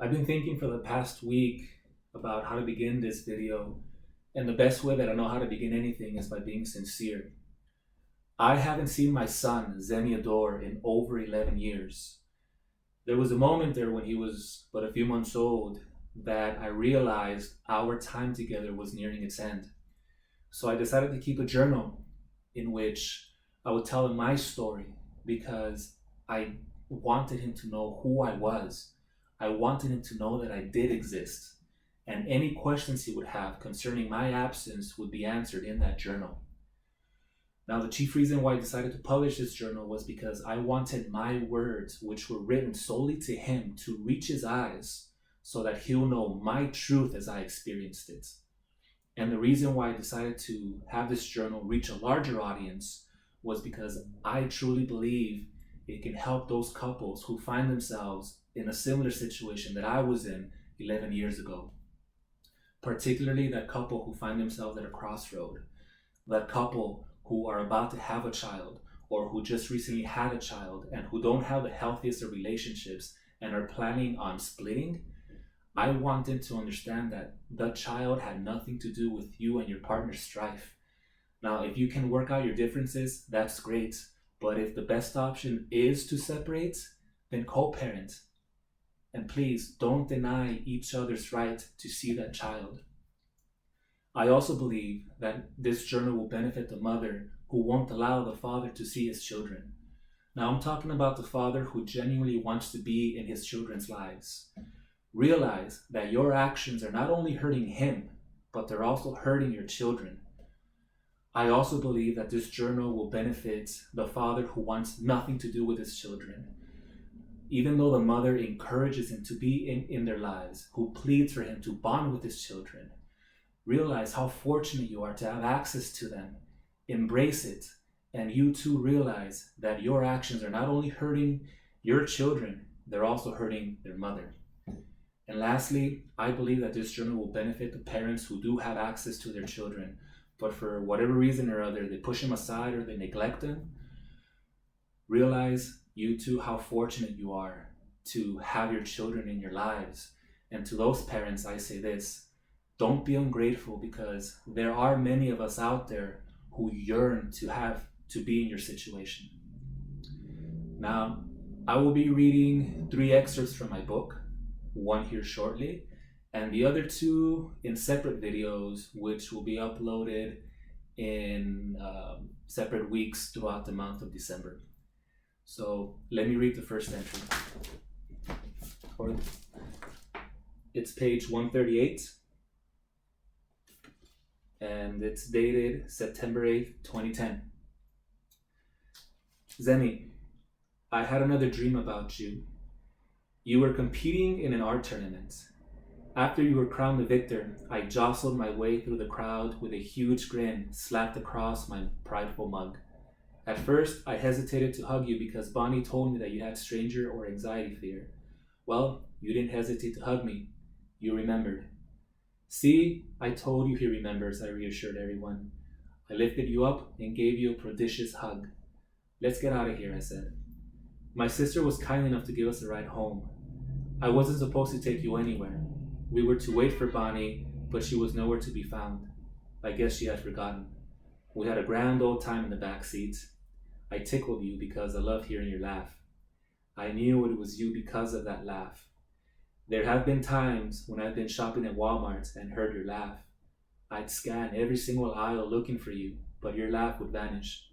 I've been thinking for the past week about how to begin this video, and the best way that I know how to begin anything is by being sincere. I haven't seen my son, Zemi I, in over 11 years. There was a moment there when he was but a few months old that I realized our time together was nearing its end. So I decided to keep a journal in which I would tell him my story because I wanted him to know who I was. I wanted him to know that I did exist, and any questions he would have concerning my absence would be answered in that journal. Now, the chief reason why I decided to publish this journal was because I wanted my words, which were written solely to him, to reach his eyes so that he'll know my truth as I experienced it. And the reason why I decided to have this journal reach a larger audience was because I truly believe it can help those couples who find themselves in a similar situation that I was in 11 years ago. Particularly that couple who find themselves at a crossroad, that couple who are about to have a child or who just recently had a child and who don't have the healthiest of relationships and are planning on splitting. I want them to understand that the child had nothing to do with you and your partner's strife. Now, if you can work out your differences, that's great. But if the best option is to separate, then co-parent. And please don't deny each other's right to see that child. I also believe that this journal will benefit the mother who won't allow the father to see his children. Now, I'm talking about the father who genuinely wants to be in his children's lives. Realize that your actions are not only hurting him, but they're also hurting your children. I also believe that this journal will benefit the father who wants nothing to do with his children. Even though the mother encourages him to be in their lives, who pleads for him to bond with his children, realize how fortunate you are to have access to them. Embrace it, and you too realize that your actions are not only hurting your children, they're also hurting their mother. And lastly, I believe that this journal will benefit the parents who do have access to their children, but for whatever reason or other, they push them aside or they neglect them. Realize you too how fortunate you are to have your children in your lives. And to those parents, I say this: don't be ungrateful, because there are many of us out there who yearn to be in your situation. Now, I will be reading 3 excerpts from my book, one here shortly, and the other 2 in separate videos, which will be uploaded in separate weeks throughout the month of December. So let me read the first entry. It's page 138, and it's dated September 8th, 2010. Zemi, I had another dream about you. You were competing in an art tournament. After you were crowned the victor, I jostled my way through the crowd with a huge grin slapped across my prideful mug. At first, I hesitated to hug you because Bonnie told me that you had stranger or anxiety fear. Well, you didn't hesitate to hug me. You remembered. See, I told you he remembers, I reassured everyone. I lifted you up and gave you a prodigious hug. Let's get out of here, I said. My sister was kind enough to give us a ride home. I wasn't supposed to take you anywhere. We were to wait for Bonnie, but she was nowhere to be found. I guess she had forgotten. We had a grand old time in the back seat. I tickled you because I love hearing your laugh. I knew it was you because of that laugh. There have been times when I've been shopping at Walmart and heard your laugh. I'd scan every single aisle looking for you, but your laugh would vanish.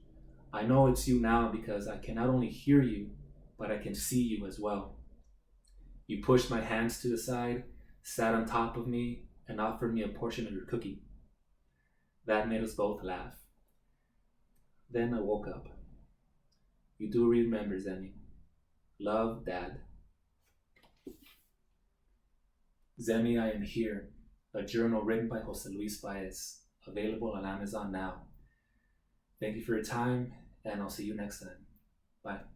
I know it's you now because I can not only hear you, but I can see you as well. You pushed my hands to the side, sat on top of me, and offered me a portion of your cookie. That made us both laugh. Then I woke up. You do remember, Zemi. Love, Dad. Zemi, I am here, a journal written by Jose Luis Paez, available on Amazon now. Thank you for your time, and I'll see you next time. Bye.